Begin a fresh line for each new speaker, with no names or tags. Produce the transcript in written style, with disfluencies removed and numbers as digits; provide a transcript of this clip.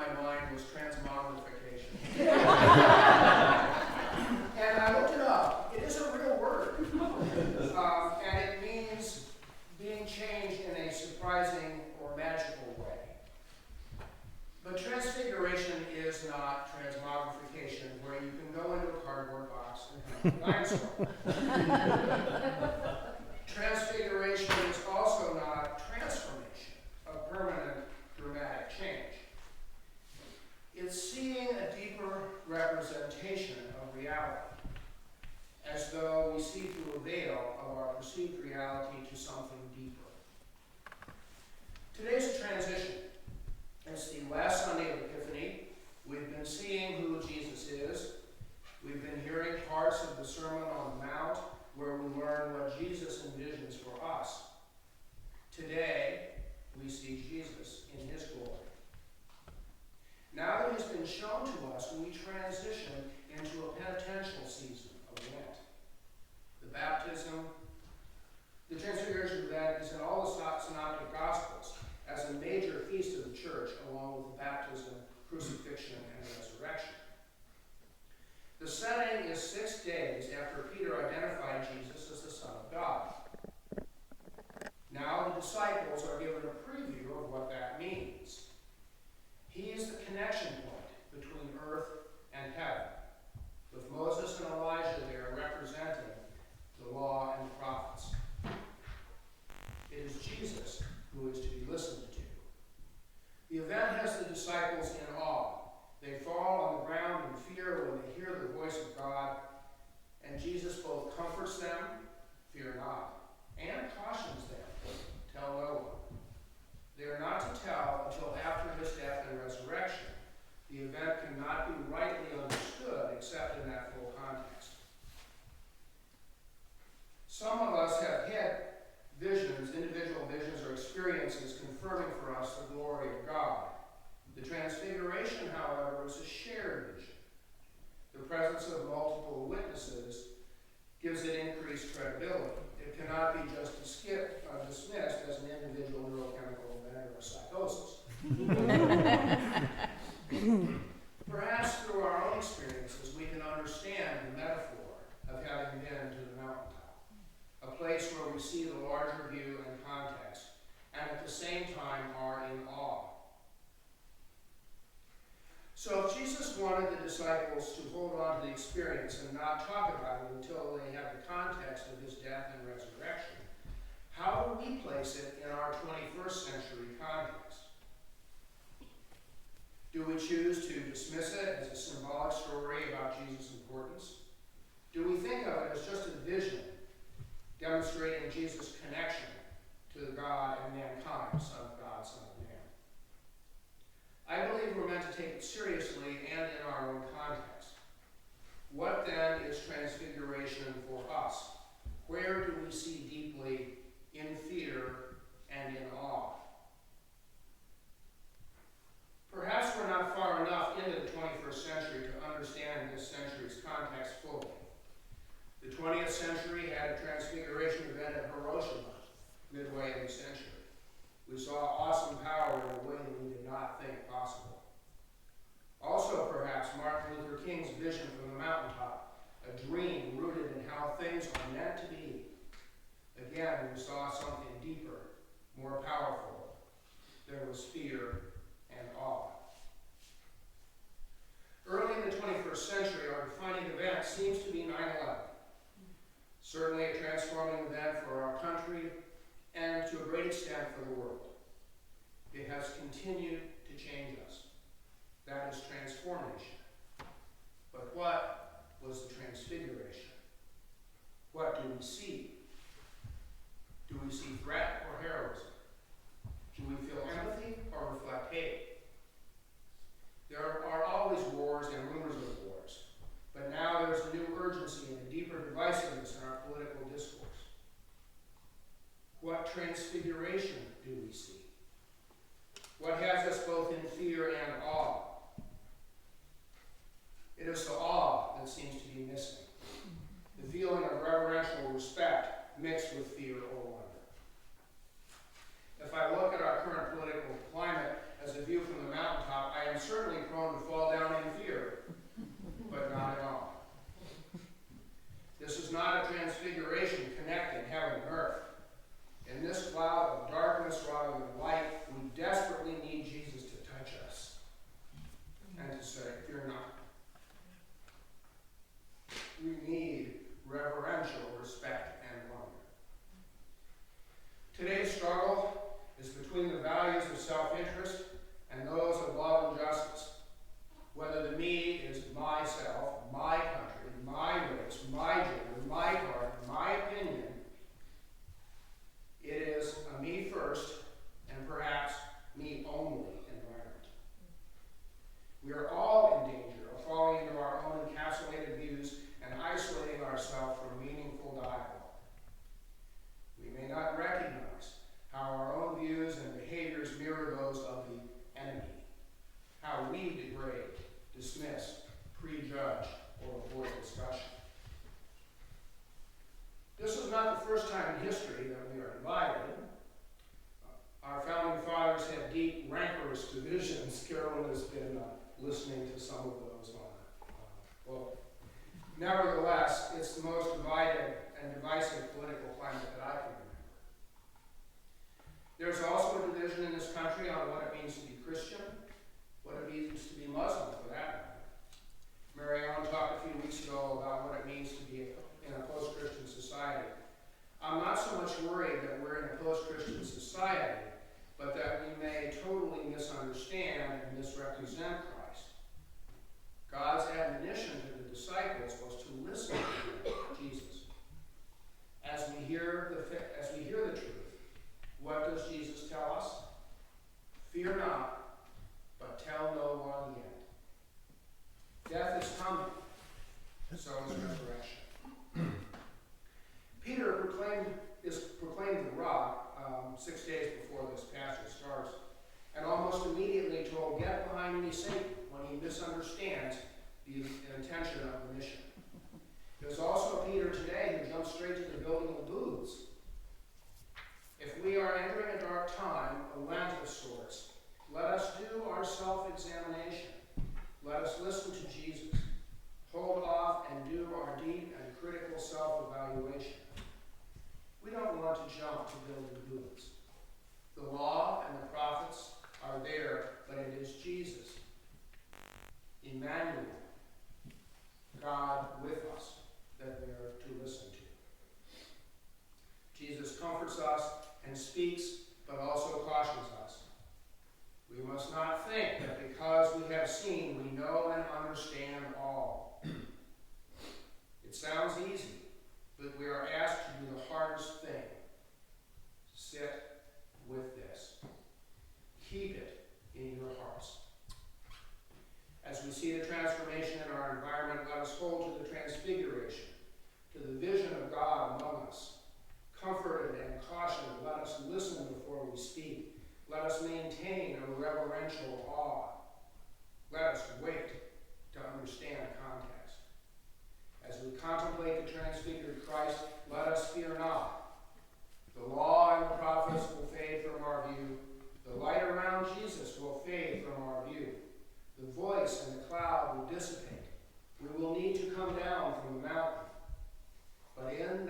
my mind was transmogrification. And I looked it up. It is a real word. And it means being changed in a surprising or magical way. But transfiguration is not transmogrification, where you can go into a cardboard box and become a dinosaur. Transfiguration is also not transformation, a permanent, dramatic change. It's seeing a deeper representation of reality, as though we see through a veil of our perceived reality to something deeper. Today's a transition. It's the last Sunday of Epiphany. We've been seeing who Jesus is. We've been hearing parts of the Sermon on the Mount, where we learn what Jesus envisions for us. Today, we see Jesus in his glory. Now that he's been shown to us, we transition into a penitential season of Lent. The Transfiguration event is in all the Synoptic Gospels as a major feast of the church, along with the baptism, crucifixion, and resurrection. The setting is 6 days after Peter identified Jesus as the Son of God. Now the disciples are given a preview of what that means. He is the connection point between earth and heaven, with Moses and Elijah there representing the law and the prophets. It is Jesus who is to be listened to. The event has the disciples in awe. They fall on the ground in fear when they hear the voice of God, and Jesus both comforts them, fear not, and cautions them, tell no one. They are not to tell until after his death and resurrection. The event cannot be rightly understood except in that full context. Some of us have had visions, individual visions or experiences confirming for us the glory of God. The Transfiguration, however, is a shared vision. The presence of multiple witnesses gives it increased credibility. It cannot be just dismissed as an individual neurochemical event or a psychosis. Perhaps through our own experiences, we can understand the metaphor of having been to the mountaintop, a place where we see the larger view and context, and at the same time are in awe. So if Jesus wanted the disciples to hold on to the experience and not talk about it until they have the context of his death and resurrection, how do we place it in our 21st century context? Do we choose to dismiss it as a symbolic story about Jesus' importance? Do we think of it as just a vision demonstrating Jesus' connection to God and mankind, Son of God, Son of Man? I believe we're meant to take it seriously and in our own context. What then is transfiguration for us? Where do we see deeply in fear and in awe? Perhaps we're not far enough into the 21st century to understand this century's context fully. The 20th century had a transfiguration event at Hiroshima, midway in the century. We saw awesome power in a way that we did not think possible. Also, perhaps, Martin Luther King's vision from the mountaintop, a dream rooted in how things are meant to be. Again, we saw something deeper, more powerful. There was fear and awe. Early in the 21st century, our defining event seems to be 9/11. Certainly a transforming event for our country and to a great extent for the world. It has continued to change us. That is transformation. But what was the transfiguration? What do we see? Do we see threat or heroism? Do we feel empathy or reflect hate? There are always wars and rumors of wars, but now there's a new urgency and a deeper divisiveness in our political discourse. What transfiguration do we see? What has us am certainly prone to fall down in fear, but not at all. This is not a transfiguration connecting heaven and earth. In this cloud of darkness rather than light, we desperately need Jesus to touch us and to say, fear not. We need reverential respect and wonder. Today's struggle is between the values of self-interest and those of love and justice. Whether the me is myself, my country, my race, my gender, my party, my opinion, it is a me first and perhaps me only environment. We are all in danger of falling into our own encapsulated views and isolating ourselves from meaningful dialogue. We may not recognize how our own views and behaviors mirror those of the enemy, how we degrade, dismiss, prejudge, or avoid discussion. This is not the first time in history that we are divided. Our founding fathers had deep, rancorous divisions. Carolyn has been listening to some of those well, nevertheless, it's the most divided and divisive political climate that I can remember. There's also a division in this country on what it means to be Christian, what it means to be Muslim, for that matter. Marais talked a few weeks ago about what it means to be in a post-Christian society. I'm not so much worried that we're in a post-Christian society, but that we may totally misunderstand and misrepresent Christ. God's admonition to the disciples was to listen to Jesus. As we hear the truth, what does Jesus tell us? Fear not, but tell no one yet. Death is coming, so is resurrection. Peter proclaimed the rock 6 days before this passage starts, and almost immediately told, "Get behind me, Satan," when he misunderstands the intention of the mission. There's also Peter today who jumps straight to the building of booths. If we are entering a dark time, a Lent of sorts, let us do our self-examination. Let us listen to Jesus. Hold off and do our deep and critical self-evaluation. We don't want to jump to building booths. The law and the prophets are there, but it is Jesus, Emmanuel, God with us, that we are to listen to. Jesus comforts us and speaks, but also cautions us. We must not think that because we have seen, we know and understand all. It sounds easy, but we are asked to do the hardest thing. Sit with this. Keep it in your hearts. As we see the transformation in our environment, let us hold to the transfiguration, to the vision of God among us. Comforted and cautioned, let us listen before we speak. Let us maintain a reverential awe. Let us wait to understand context. As we contemplate the transfigured Christ, let us fear not. The law and the prophets will fade from our view. The light around Jesus will fade from our view. The voice and the cloud will dissipate. We will need to come down from the mountain. But in